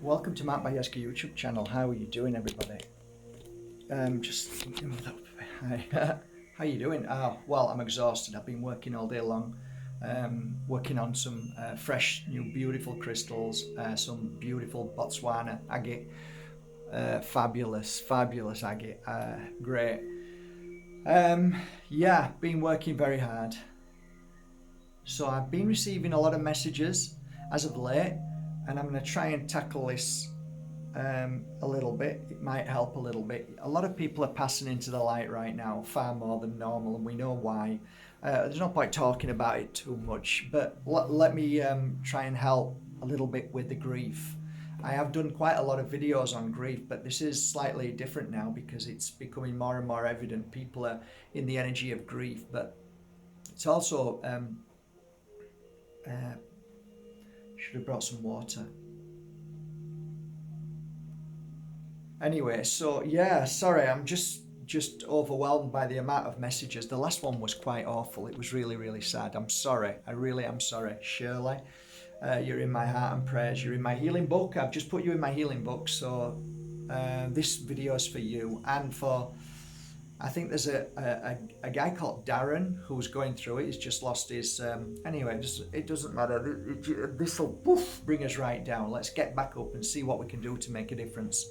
Welcome to Mark Bajerski YouTube channel. How are you doing, everybody? Hi. How you doing? Well, I'm exhausted. I've been working all day long, working on some fresh, new, beautiful crystals, some beautiful Botswana agate, fabulous agate, great. Yeah, been working very hard. So I've been receiving a lot of messages as of late, and I'm going to try and tackle this a little bit. It might help a little bit. A lot of people are passing into the light right now, far more than normal, and we know why. There's no point talking about it too much, but let me try and help a little bit with the grief. I have done quite a lot of videos on grief, but this is slightly different now because it's becoming more and more evident. People are in the energy of grief, but it's also should have brought some water. Anyway, so yeah, sorry, I'm just overwhelmed by the amount of messages. The last one was quite awful. It was really sad. I'm sorry. I really am sorry. Shirley, you're in my heart and prayers. You're in my healing book. I've just put you in my healing book. So this video is for you and for, I think there's a guy called Darren who's going through it. He's just lost his, anyway, it doesn't matter. This will bring us right down. Let's get back up and see what we can do to make a difference.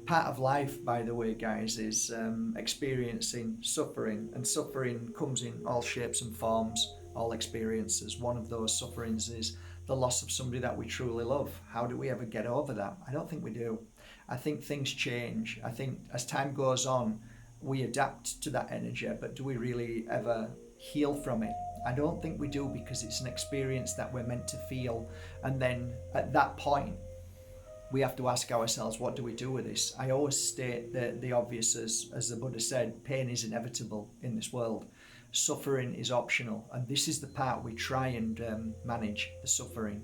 Part of life, by the way, guys, is experiencing suffering, and suffering comes in all shapes and forms, all experiences. One of those sufferings is the loss of somebody that we truly love. How do we ever get over that? I don't think we do. I think things change. I think as time goes on, we adapt to that energy, but do we really ever heal from it? I don't think we do, because it's an experience that we're meant to feel, and then at that point, we have to ask ourselves, what do we do with this? I always state the obvious, as the Buddha said, pain is inevitable in this world. Suffering is optional, and this is the part we try and manage, the suffering.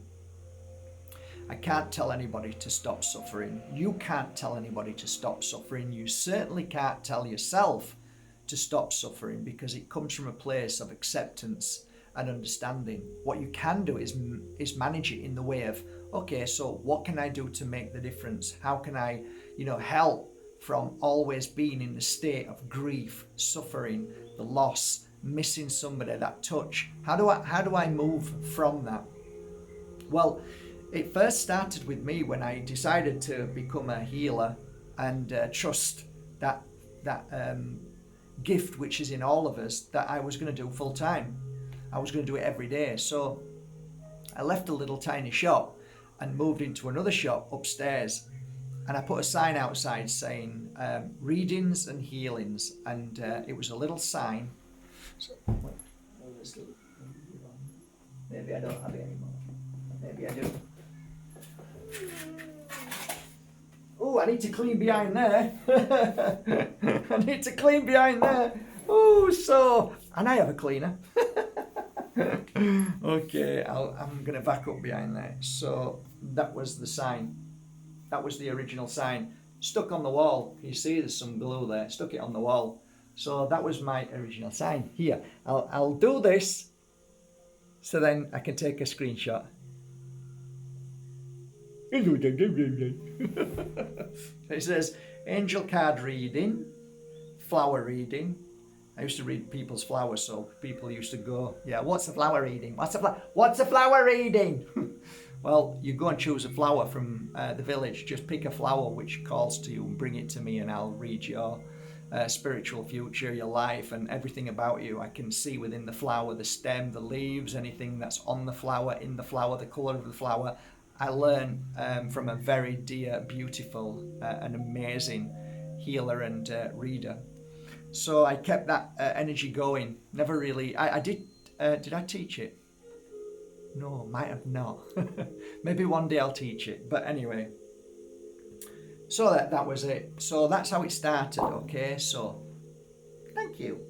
I can't tell anybody to stop suffering. You can't tell anybody to stop suffering. You certainly can't tell yourself to stop suffering, because it comes from a place of acceptance and understanding. What you can do is manage it in the way of, okay, so what can I do to make the difference? How can I, help from always being in the state of grief, suffering, the loss, missing somebody, that touch? How do I move from that? Well, it first started with me when I decided to become a healer and trust that gift which is in all of us, that I was going to do full time. I was going to do it every day. So I left a little tiny shop and moved into another shop upstairs, and I put a sign outside saying readings and healings, and it was a little sign. So, maybe I don't have it anymore. Maybe I do. Oh, I need to clean behind there. I need to clean behind there. Oh, and I have a cleaner. Okay, I'm going to back up behind there. So that was the sign. That was the original sign. Stuck on the wall. You see there's some glue there. Stuck it on the wall. So that was my original sign. Here, I'll do this so then I can take a screenshot. It says angel card reading, flower reading. I used to read people's flowers, so people used to go, yeah, what's a flower reading? What's a flower reading? Well, you go and choose a flower from the village. Just pick a flower which calls to you and bring it to me, and I'll read your spiritual future, your life, and everything about you. I can see within the flower, the stem, the leaves, anything that's on the flower, in the flower, the colour of the flower. I learn from a very dear, beautiful, and amazing healer and reader. So I kept that energy going. Never really, I did I teach it? No, might have not. Maybe one day I'll teach it. But anyway, so that was it. So that's how it started, okay? So, thank you.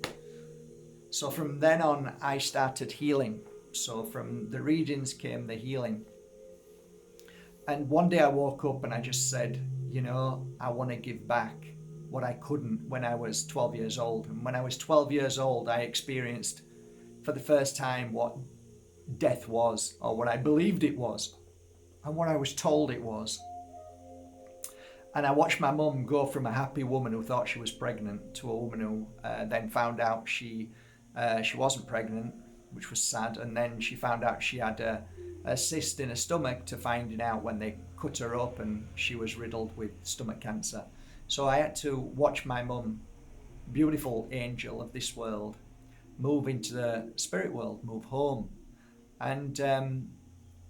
So from then on, I started healing. So from the readings came the healing. And one day I woke up and I just said, I want to give back what I couldn't when I was 12 years old. And when I was 12 years old, I experienced for the first time what death was, or what I believed it was, and what I was told it was. And I watched my mum go from a happy woman who thought she was pregnant to a woman who then found out she wasn't pregnant, which was sad. And then she found out she had a cyst in her stomach, to finding out when they cut her up and she was riddled with stomach cancer. So I had to watch my mum, beautiful angel of this world, move into the spirit world, move home. And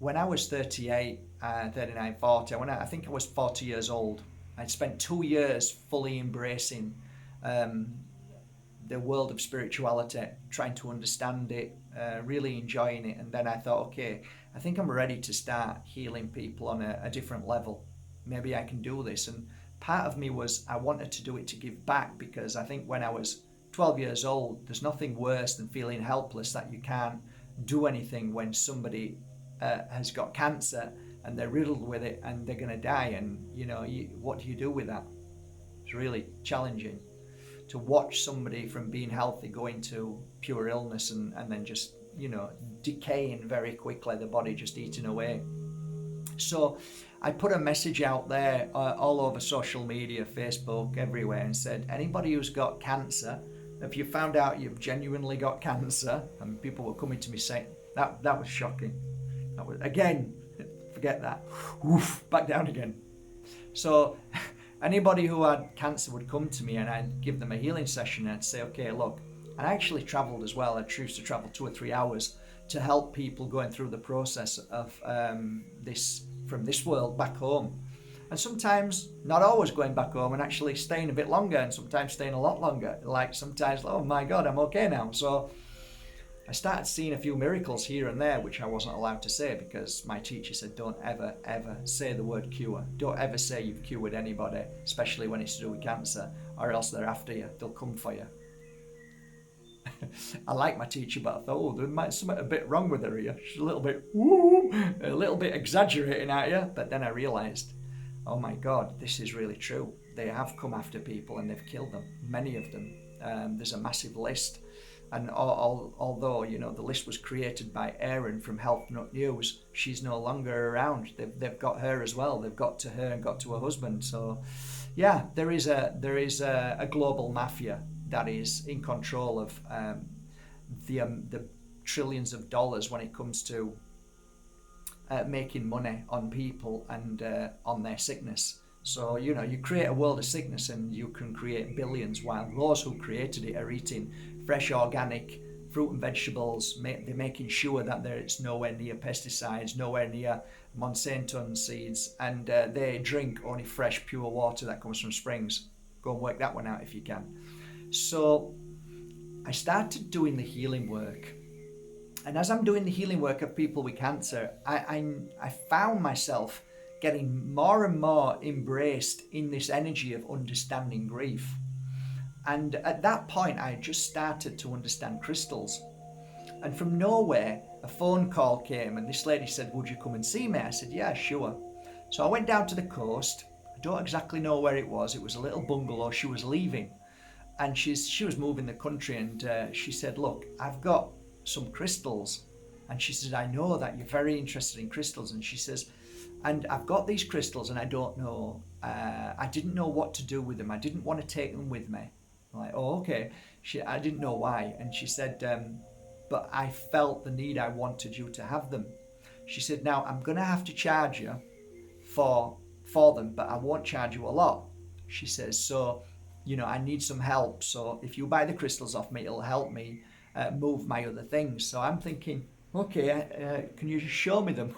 when I was 38, 39, 40, I think I was 40 years old, I'd spent 2 years fully embracing the world of spirituality, trying to understand it, really enjoying it. And then I thought, okay, I think I'm ready to start healing people on a different level. Maybe I can do this. And part of me was, I wanted to do it to give back, because I think when I was 12 years old, there's nothing worse than feeling helpless, that you can't do anything when somebody has got cancer and they're riddled with it and they're going to die. And, what do you do with that? It's really challenging to watch somebody from being healthy go into pure illness and then just, decaying very quickly, the body just eating away. So I put a message out there all over social media, Facebook, everywhere, and said, anybody who's got cancer, if you found out you've genuinely got cancer, and people were coming to me saying, that was shocking. That was, again, forget that. Oof, back down again. So anybody who had cancer would come to me and I'd give them a healing session and I'd say, okay, look, and I actually travelled as well. I choose to travel 2 or 3 hours to help people going through the process of this, from this world back home. And sometimes not always going back home and actually staying a bit longer, and sometimes staying a lot longer. Like sometimes, oh my God, I'm okay now. So I started seeing a few miracles here and there, which I wasn't allowed to say because my teacher said, don't ever, ever say the word cure. Don't ever say you've cured anybody, especially when it's to do with cancer, or else they're after you. They'll come for you. I like my teacher, but I thought, oh, there might be something a bit wrong with her here. She's a little bit exaggerating at you. But then I realised, oh my God, this is really true. They have come after people and they've killed them, many of them. There's a massive list. And although, the list was created by Erin from Health Nut News, she's no longer around. They've got her as well. They've got to her and got to her husband. So, yeah, there is a global mafia that is in control of the trillions of dollars when it comes to making money on people and on their sickness. So, you create a world of sickness and you can create billions, while those who created it are eating fresh organic fruit and vegetables. They're making sure that it's nowhere near pesticides, nowhere near Monsanto seeds, and they drink only fresh, pure water that comes from springs. Go and work that one out if you can. So I started doing the healing work. And as I'm doing the healing work of people with cancer, I found myself getting more and more embraced in this energy of understanding grief. And at that point, I just started to understand crystals. And from nowhere, a phone call came and this lady said, would you come and see me? I said, yeah, sure. So I went down to the coast. I don't exactly know where it was. It was a little bungalow. She was leaving. And she was moving the country, and she said, look, I've got some crystals. And she said, I know that you're very interested in crystals. And she says, and I've got these crystals and I don't know, I didn't know what to do with them. I didn't want to take them with me. I'm like, oh, okay. I didn't know why. And she said, but I felt the need, I wanted you to have them. She said, now I'm going to have to charge you for them, but I won't charge you a lot. She says, so, I need some help. So if you buy the crystals off me, it'll help me move my other things. So I'm thinking, okay, can you just show me them?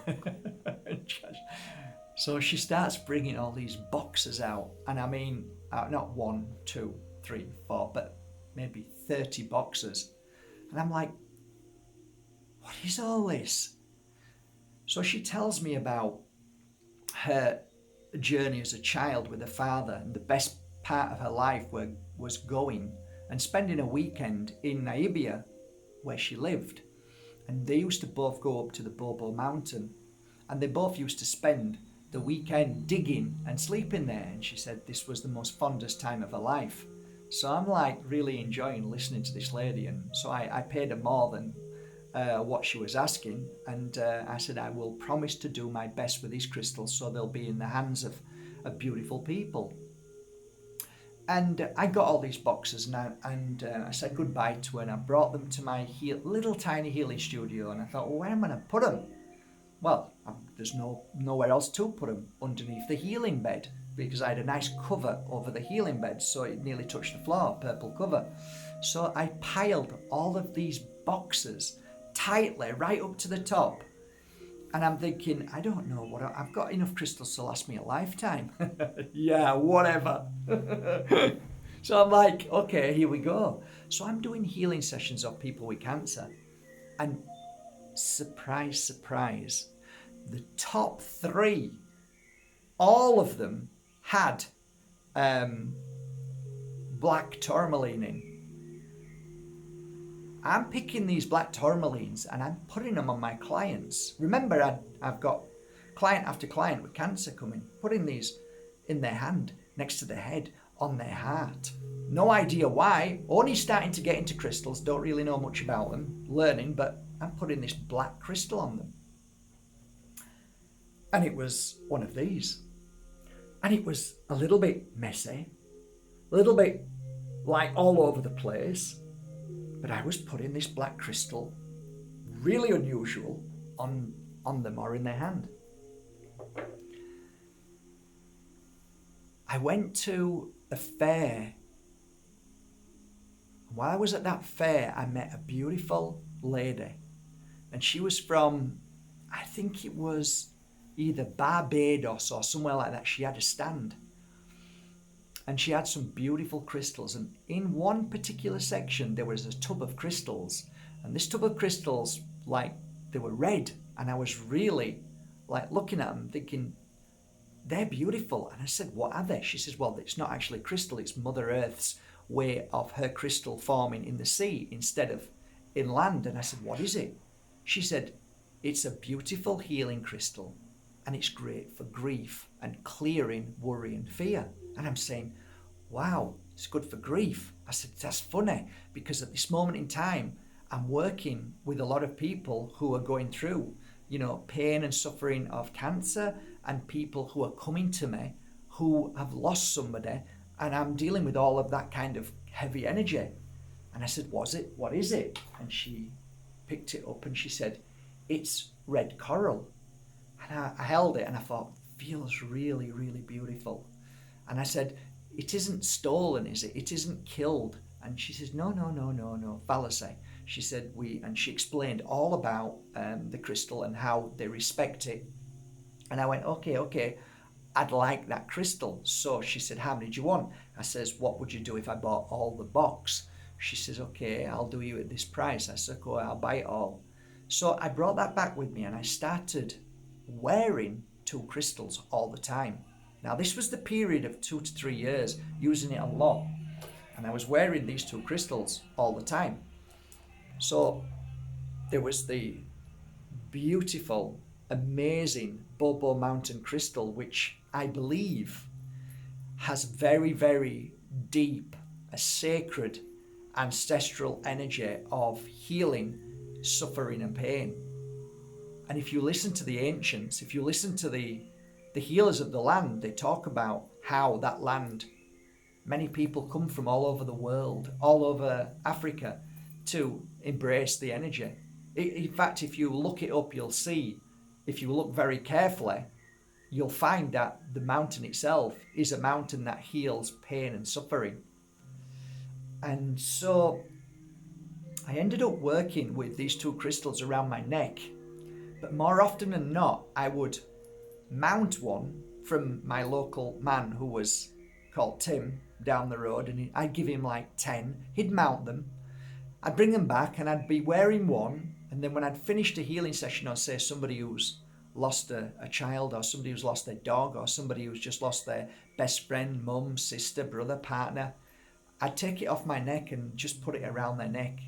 So she starts bringing all these boxes out. And I mean, not 1, 2, 3, 4, but maybe 30 boxes. And I'm like, what is all this? So she tells me about her journey as a child with her father, and the best part of her life was going and spending a weekend in Namibia where she lived. And they used to both go up to the Bobo Mountain, and they both used to spend the weekend digging and sleeping there. And she said this was the most fondest time of her life. So I'm like really enjoying listening to this lady, and so I paid her more than what she was asking, and I said I will promise to do my best with these crystals so they'll be in the hands of of beautiful people. And I got all these boxes and I said goodbye to her, and I brought them to my little tiny healing studio, and I thought, well, where am I going to put them? Well, there's nowhere else to put them underneath the healing bed, because I had a nice cover over the healing bed, so it nearly touched the floor, purple cover. So I piled all of these boxes tightly right up to the top. And I'm thinking, I don't know what I've got enough crystals to last me a lifetime. Yeah, whatever. So I'm like, okay, here we go. So I'm doing healing sessions of people with cancer. And surprise, surprise, the top 3, all of them had black tourmaline in. I'm picking these black tourmalines and I'm putting them on my clients. Remember, I've got client after client with cancer coming, putting these in their hand, next to their head, on their heart. No idea why, only starting to get into crystals, don't really know much about them, learning, but I'm putting this black crystal on them. And it was one of these. And it was a little bit messy, a little bit like all over the place. But I was putting this black crystal, really unusual, on them or in their hand. I went to a fair. While I was at that fair, I met a beautiful lady. And she was from, I think it was either Barbados or somewhere like that. She had a stand. And she had some beautiful crystals. And in one particular section, there was a tub of crystals. And this tub of crystals, like, they were red. And I was really, like, looking at them, thinking, they're beautiful. And I said, what are they? She says, well, it's not actually crystal. It's Mother Earth's way of her crystal forming in the sea instead of in land. And I said, what is it? She said, it's a beautiful healing crystal. And it's great for grief and clearing worry and fear. And I'm saying, wow, it's good for grief. I said, that's funny, because at this moment in time, I'm working with a lot of people who are going through, pain and suffering of cancer, and people who are coming to me who have lost somebody, and I'm dealing with all of that kind of heavy energy. And I said, what is it? And she picked it up and she said, it's red coral. And I held it and I thought, feels really, really beautiful. And I said, it isn't stolen, is it? It isn't killed. And she says, no, fallacy. She said, and she explained all about the crystal and how they respect it. And I went, okay, I'd like that crystal. So she said, how many do you want? I says, what would you do if I bought all the box? She says, okay, I'll do you at this price. I said, okay, I'll buy it all. So I brought that back with me and I started wearing 2 crystals all the time. Now this was the period of 2 to 3 years, using it a lot. And I was wearing these 2 crystals all the time. So there was the beautiful, amazing Bobo Mountain crystal, which I believe has very, very deep, a sacred ancestral energy of healing, suffering and pain. And if you listen to the ancients, if you listen to the healers of the land, they talk about how that land, many people come from all over the world, all over Africa, to embrace the energy. In fact, if you look it up, you'll see, if you look very carefully, you'll find that the mountain itself is a mountain that heals pain and suffering. And so I ended up working with these 2 crystals around my neck, but more often than not, I would mount one from my local man who was called Tim down the road, and I'd give him like 10. He'd mount them. I'd bring them back and I'd be wearing one, and then when I'd finished a healing session, or say somebody who's lost a child, or somebody who's lost their dog, or somebody who's just lost their best friend, mum, sister, brother, partner, I'd take it off my neck and just put it around their neck.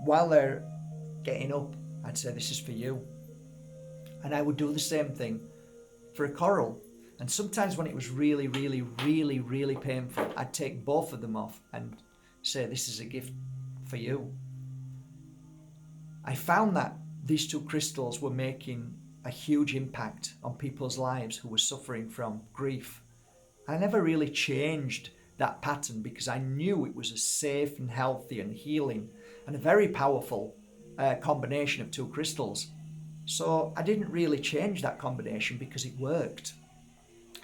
While they're getting up, I'd say, this is for you. And I would do the same thing for a coral. And sometimes when it was really, really, really, really painful, I'd take both of them off and say, this is a gift for you. I found that these 2 crystals were making a huge impact on people's lives who were suffering from grief. I never really changed that pattern because I knew it was a safe and healthy and healing and a very powerful combination of two crystals. So I didn't really change that combination because it worked.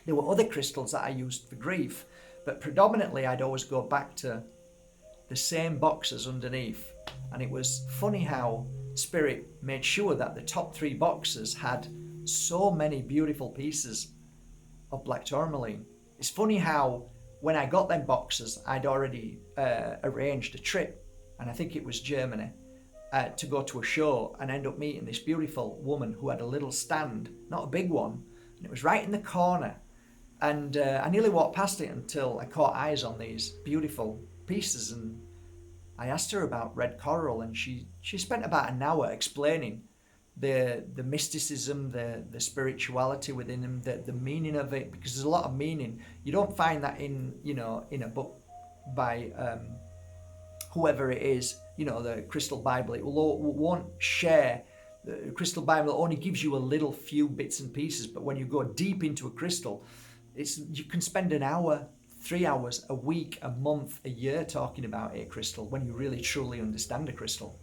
There were other crystals that I used for grief, but predominantly I'd always go back to the same boxes underneath. And it was funny how Spirit made sure that the top 3 boxes had so many beautiful pieces of black tourmaline. It's funny how when I got them boxes, I'd already arranged a trip, and I think it was Germany, to go to a show and end up meeting this beautiful woman who had a little stand, not a big one, and it was right in the corner. And I nearly walked past it until I caught eyes on these beautiful pieces, and I asked her about red coral, and she spent about an hour explaining the mysticism, the spirituality within them, the meaning of it, because there's a lot of meaning. You don't find that in a book by whoever it is, the Crystal Bible. It won't share. The Crystal Bible only gives you a little few bits and pieces, but when you go deep into a crystal, you can spend an hour, 3 hours, a week, a month, a year talking about a crystal when you really truly understand a crystal.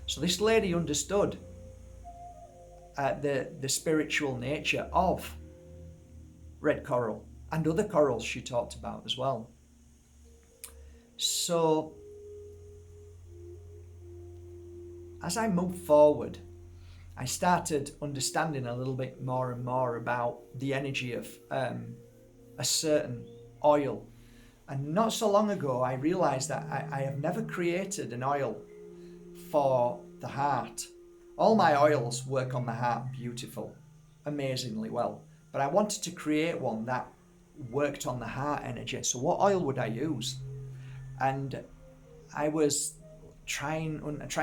So this lady understood the spiritual nature of red coral and other corals she talked about as well. So as I moved forward, I started understanding a little bit more and more about the energy of a certain oil. And not so long ago, I realized that I have never created an oil for the heart. All my oils work on the heart beautiful, amazingly well. But I wanted to create one that worked on the heart energy. So what oil would I use? And I was trying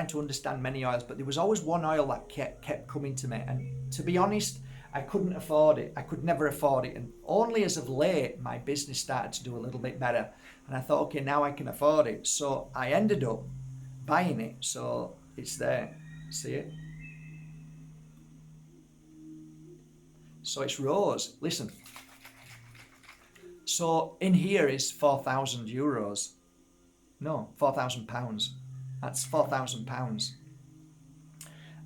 to understand many oils, but there was always one oil that kept coming to me. And to be honest, I couldn't afford it. I could never afford it. And only as of late, my business started to do a little bit better. And I thought, okay, now I can afford it. So I ended up buying it. So it's there. See it? So it's rose. Listen. So in here is 4,000 euros. No, 4,000 pounds. That's 4,000 pounds.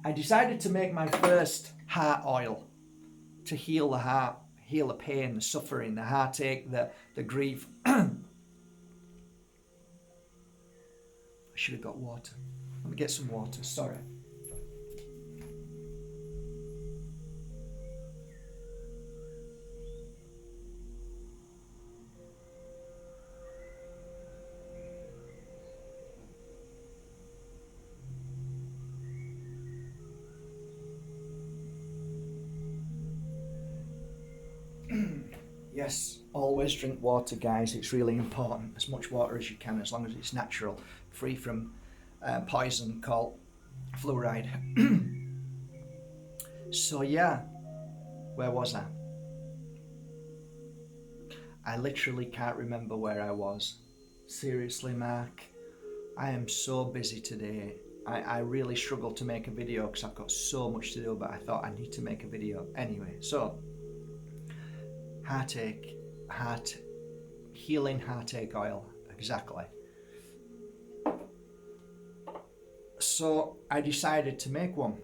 I decided to make my first heart oil to heal the heart, heal the pain, the suffering, the heartache, the grief. I should have got water. Let me get some water, sorry. Yes, always drink water, guys. It's really important. As much water as you can, as long as it's natural, free from poison called fluoride. So yeah, where was I? I literally can't remember where I was. Seriously, Mark, I am so busy today. I really struggle to make a video because I've got so much to do, but I thought I need to make a video anyway. So heartache, healing heartache oil, exactly. So I decided to make one.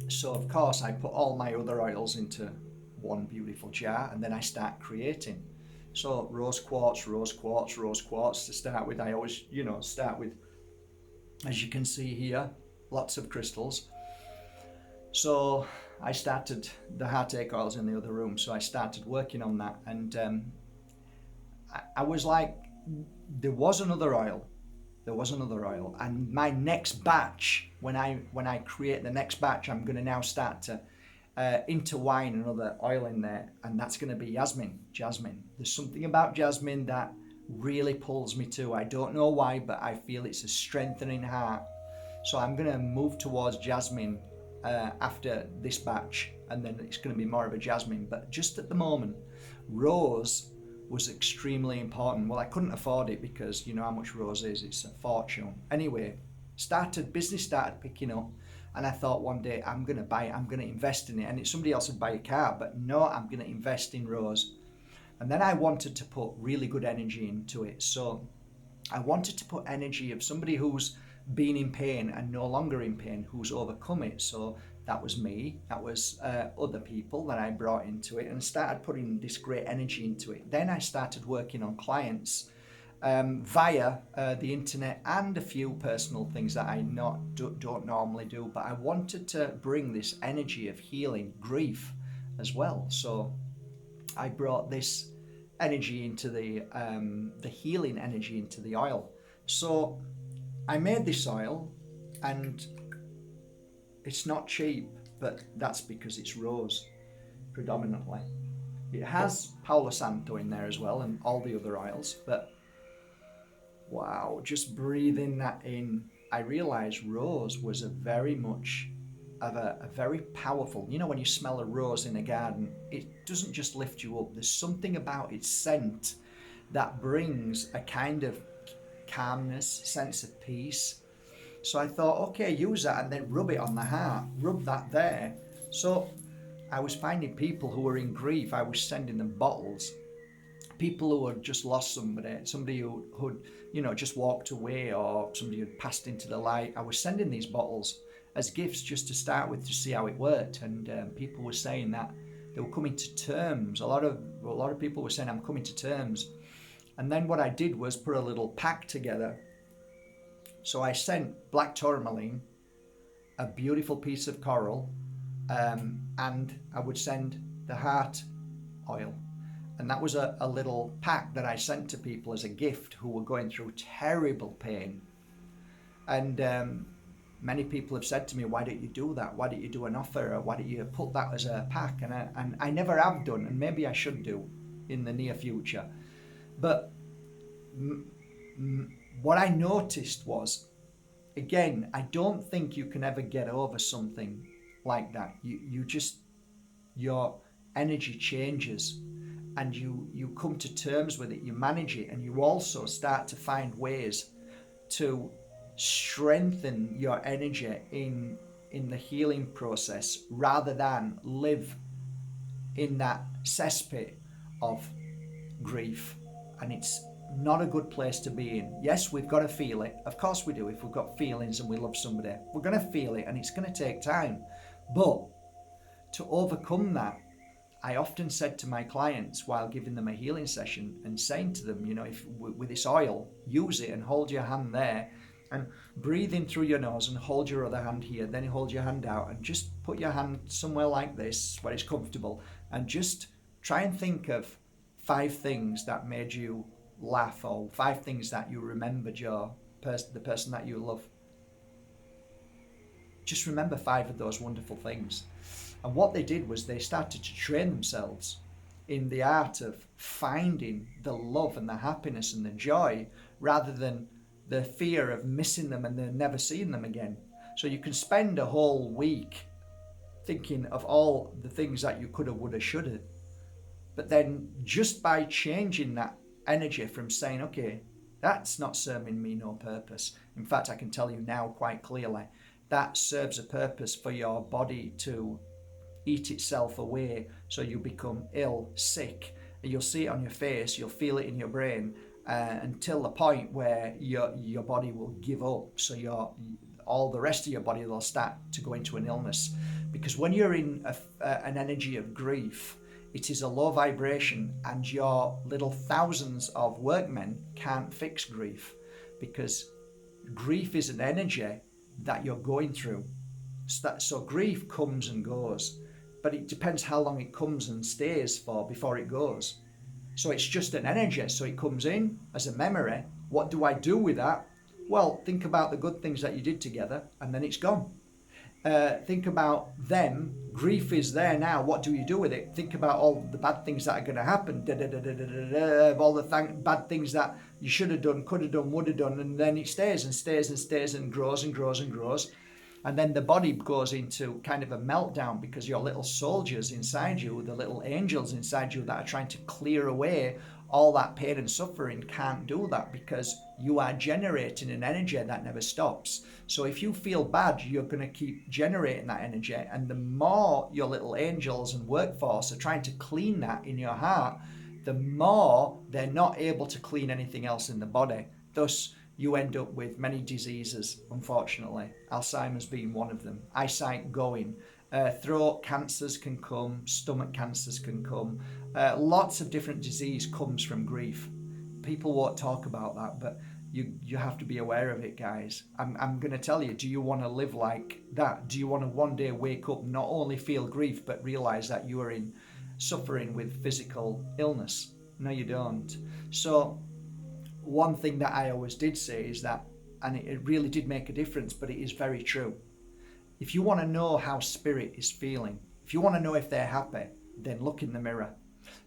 So of course I put all my other oils into one beautiful jar, and then I start creating. So rose quartz to start with. I always, start with, as you can see here, lots of crystals. So I started the heartache oils in the other room, so I started working on that, and I was like, there was another oil, and my next batch, when I create the next batch, I'm going to now start to intertwine another oil in there, and that's going to be jasmine. There's something about jasmine that really pulls me to. I don't know why, but I feel it's a strengthening heart. So I'm going to move towards jasmine after this batch, and then it's going to be more of a jasmine. But just at the moment, rose was extremely important. Well, I couldn't afford it because you know how much rose is. It's a fortune. Anyway, business started picking up, And I thought one day, I'm going to buy it, I'm going to invest in it. And somebody else would buy a car, but no, I'm going to invest in Rose. And then I wanted to put really good energy into it. So I wanted to put energy of somebody who's been in pain and no longer in pain, who's overcome it. So that was me, that was other people that I brought into it, and started putting this great energy into it. Then I started working on clients via the internet and a few personal things that I don't normally do, but I wanted to bring this energy of healing grief as well. So I brought this energy into the healing energy into the oil. So I made this oil, and it's not cheap, but that's because it's rose predominantly. It has Palo Santo in there as well, and all the other oils, but wow, just breathing that in, I realized rose was a very much of a very powerful, you know, when you smell a rose in a garden, it doesn't just lift you up. There's something about its scent that brings a kind of calmness, sense of peace. So I thought, okay, use that and then rub it on the heart, rub that there. So I was finding people who were in grief, I was sending them bottles. People who had just lost somebody who had, just walked away, or somebody who had passed into the light. I was sending these bottles as gifts just to start with, to see how it worked. And people were saying that they were coming to terms. A lot of people were saying, I'm coming to terms. And then what I did was put a little pack together. So I sent black tourmaline, a beautiful piece of coral, and I would send the heart oil. And that was a little pack that I sent to people as a gift who were going through terrible pain. And many people have said to me, why don't you do that? Why don't you do an offer? Or why don't you put that as a pack? And I never have done, and maybe I should do in the near future. But what I noticed was, again, I don't think you can ever get over something like that. Your energy changes, and you come to terms with it, you manage it, and you also start to find ways to strengthen your energy in the healing process, rather than live in that cesspit of grief. And it's not a good place to be in. Yes, we've got to feel it. Of course we do. If we've got feelings and we love somebody, we're going to feel it, and it's going to take time. But to overcome that, I often said to my clients while giving them a healing session and saying to them, if with this oil, use it and hold your hand there and breathe in through your nose and hold your other hand here. Then you hold your hand out and just put your hand somewhere like this where it's comfortable, and just try and think of 5 things that made you laugh, or 5 things that you remembered the person that you love. Just remember 5 of those wonderful things. And what they did was they started to train themselves in the art of finding the love and the happiness and the joy, rather than the fear of missing them and then never seeing them again. So you can spend a whole week thinking of all the things that you coulda, woulda, shoulda. But then just by changing that energy from saying, okay, that's not serving me no purpose. In fact, I can tell you now quite clearly, that serves a purpose for your body to eat itself away, so you become ill, sick, and you'll see it on your face, you'll feel it in your brain, until the point where your body will give up. So all the rest of your body will start to go into an illness, because when you're in an energy of grief, it is a low vibration, and your little thousands of workmen can't fix grief, because grief is an energy that you're going through. So grief comes and goes, but it depends how long it comes and stays for before it goes. So it's just an energy. So it comes in as a memory. What do I do with that? Well, think about the good things that you did together, and then it's gone. Think about them. Grief is there now. What do you do with it? Think about all the bad things that are going to happen. All the bad things that you should have done, could have done, would have done, and then it stays and stays and stays and grows and grows and grows. And then the body goes into kind of a meltdown, because your little soldiers inside you, the little angels inside you that are trying to clear away all that pain and suffering can't do that, because you are generating an energy that never stops. So if you feel bad, you're going to keep generating that energy, and the more your little angels and workforce are trying to clean that in your heart, the more they're not able to clean anything else in the body. Thus, you end up with many diseases, unfortunately. Alzheimer's being one of them. Eyesight going. Throat cancers can come. Stomach cancers can come. Lots of different disease comes from grief. People won't talk about that, but you have to be aware of it, guys. I'm going to tell you, do you want to live like that? Do you want to one day wake up, not only feel grief, but realize that you are in suffering with physical illness? No, you don't. So one thing that I always did say is that, and it really did make a difference, but it is very true. If you want to know how spirit is feeling, if you want to know if they're happy, then look in the mirror.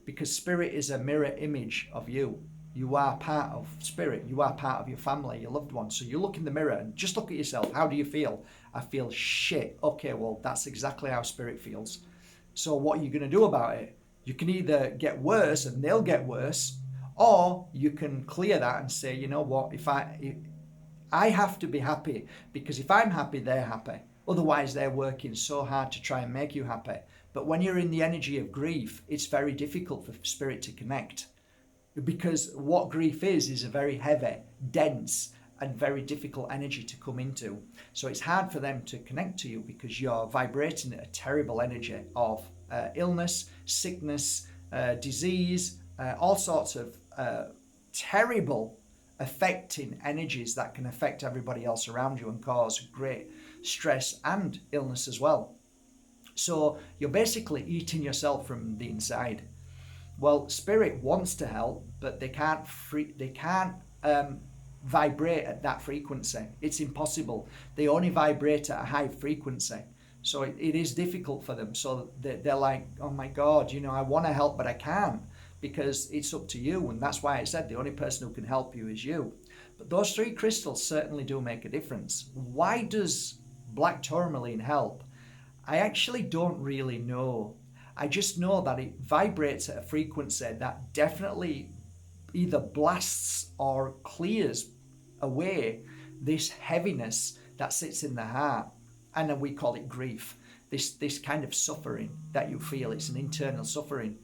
Because spirit is a mirror image of you. You are part of spirit. You are part of your family, your loved ones. So you look in the mirror and just look at yourself. How do you feel? I feel shit. Okay, well, that's exactly how spirit feels. So what are you going to do about it? You can either get worse and they'll get worse, or you can clear that and say, you know what, if I have to be happy, because if I'm happy, they're happy. Otherwise, they're working so hard to try and make you happy. But when you're in the energy of grief, it's very difficult for spirit to connect. Because what grief is a very heavy, dense, and very difficult energy to come into. So it's hard for them to connect to you, because you're vibrating at a terrible energy of illness, sickness, disease, all sorts of terrible affecting energies that can affect everybody else around you and cause great stress and illness as well. So you're basically eating yourself from the inside. Well, spirit wants to help, but they can't vibrate at that frequency. It's impossible. They only vibrate at a high frequency. So it is difficult for them. So they're like, oh my God, I want to help, but I can't, because it's up to you. And that's why I said the only person who can help you is you. But those 3 crystals certainly do make a difference. Why does black tourmaline help? I actually don't really know. I just know that it vibrates at a frequency that definitely either blasts or clears away this heaviness that sits in the heart. And then we call it grief. This kind of suffering that you feel. It's an internal suffering.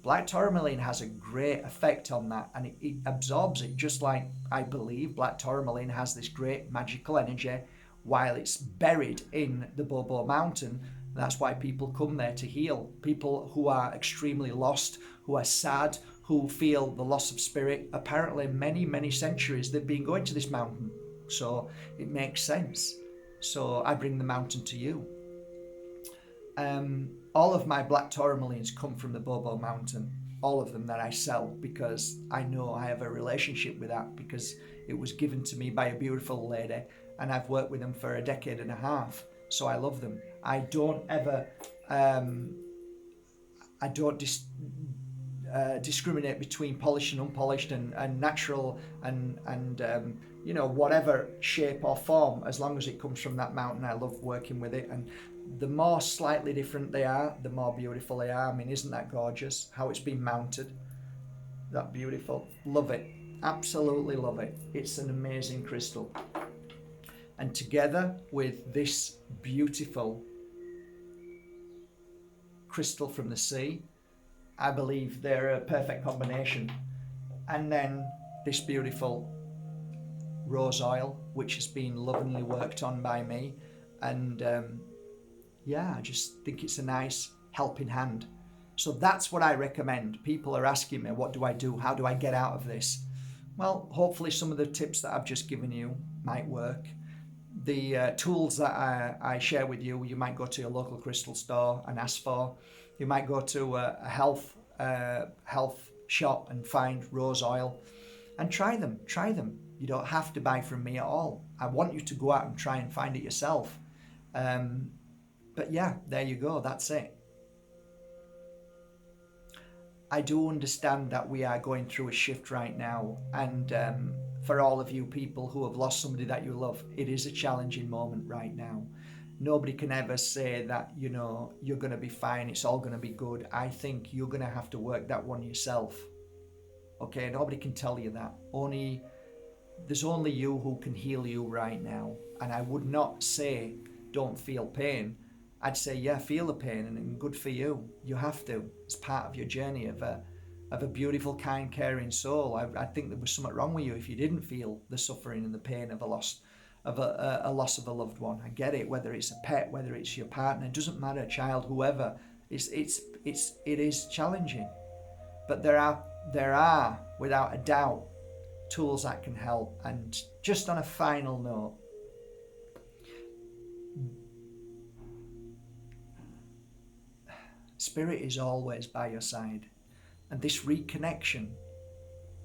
Black tourmaline has a great effect on that, and it absorbs it, just like I believe black tourmaline has this great magical energy while it's buried in the Bobo Mountain. That's why people come there to heal. People who are extremely lost, who are sad, who feel the loss of spirit. Apparently many, many centuries they've been going to this mountain. So it makes sense. So I bring the mountain to you. All of my black tourmalines come from the Bobo Mountain. All of them that I sell, because I know I have a relationship with that, because it was given to me by a beautiful lady, and I've worked with them for a decade and a half. So I love them. I don't ever, discriminate between polished and unpolished and natural and whatever shape or form, as long as it comes from that mountain. I love working with it, and the more slightly different they are, the more beautiful they are. I mean, isn't that gorgeous? How it's been mounted. That beautiful. Love it. Absolutely love it. It's an amazing crystal. And together with this beautiful crystal from the sea, I believe they're a perfect combination. And then this beautiful rose oil, which has been lovingly worked on by me. And I just think it's a nice helping hand. So that's what I recommend. People are asking me, what do I do? How do I get out of this? Well, hopefully some of the tips that I've just given you might work. The tools that I share with you, you might go to your local crystal store and ask for. You might go to a health shop and find rose oil and try them. You don't have to buy from me at all. I want you to go out and try and find it yourself. But yeah, there you go. That's it. I do understand that we are going through a shift right now, and for all of you people who have lost somebody that you love, it is a challenging moment right now. Nobody can ever say that, you're going to be fine, it's all going to be good. I think you're going to have to work that one yourself. Okay, nobody can tell you that. There's only you who can heal you right now. And I would not say don't feel pain. I'd say, yeah, feel the pain, and good for you. You have to. It's part of your journey of a beautiful, kind, caring soul. I think there was something wrong with you if you didn't feel the suffering and the pain of a loss of a loss of a loved one. I get it. Whether it's a pet, whether it's your partner, it doesn't matter. Child, whoever. It is challenging, but there are without a doubt tools that can help. And just on a final note, Spirit is always by your side. And this reconnection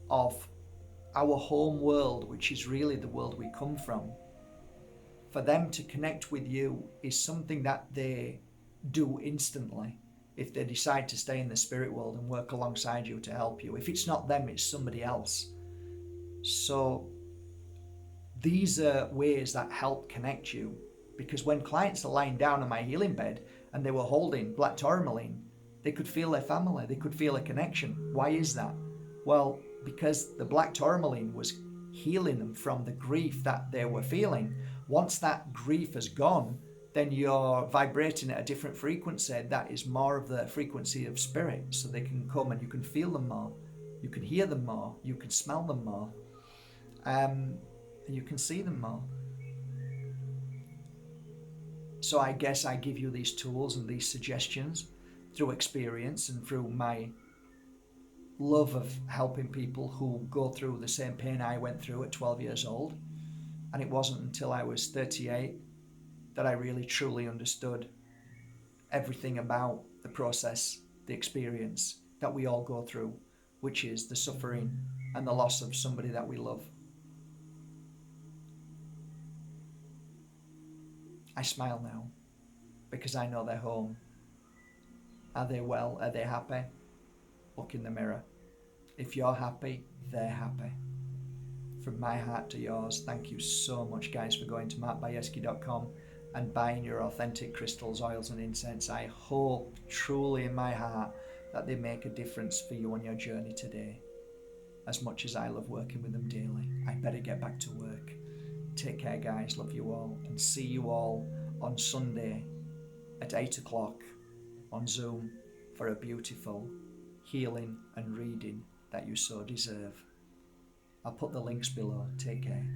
of our home world, which is really the world we come from, for them to connect with you is something that they do instantly if they decide to stay in the spirit world and work alongside you to help you. If it's not them, it's somebody else. So these are ways that help connect you, because when clients are lying down on my healing bed and they were holding black tourmaline, they could feel their family, they could feel a connection. Why is that? Well, because the black tourmaline was healing them from the grief that they were feeling. Once that grief has gone, then you're vibrating at a different frequency that is more of the frequency of spirit, so they can come and you can feel them more, you can hear them more, you can smell them more, and you can see them more. So I guess I give you these tools and these suggestions through experience and through my love of helping people who go through the same pain I went through at 12 years old. And it wasn't until I was 38 that I really truly understood everything about the process, the experience that we all go through, which is the suffering and the loss of somebody that we love. I smile now because I know they're home. Are they well? Are they happy? Look in the mirror. If you're happy, they're happy. From my heart to yours, thank you so much, guys, for going to markbajerski.com and buying your authentic crystals, oils and incense. I hope truly in my heart that they make a difference for you on your journey today. As much as I love working with them daily, I better get back to work. Take care, guys. Love you all, and see you all on Sunday at 8 o'clock on Zoom for a beautiful healing and reading that you so deserve. I'll put the links below. Take care.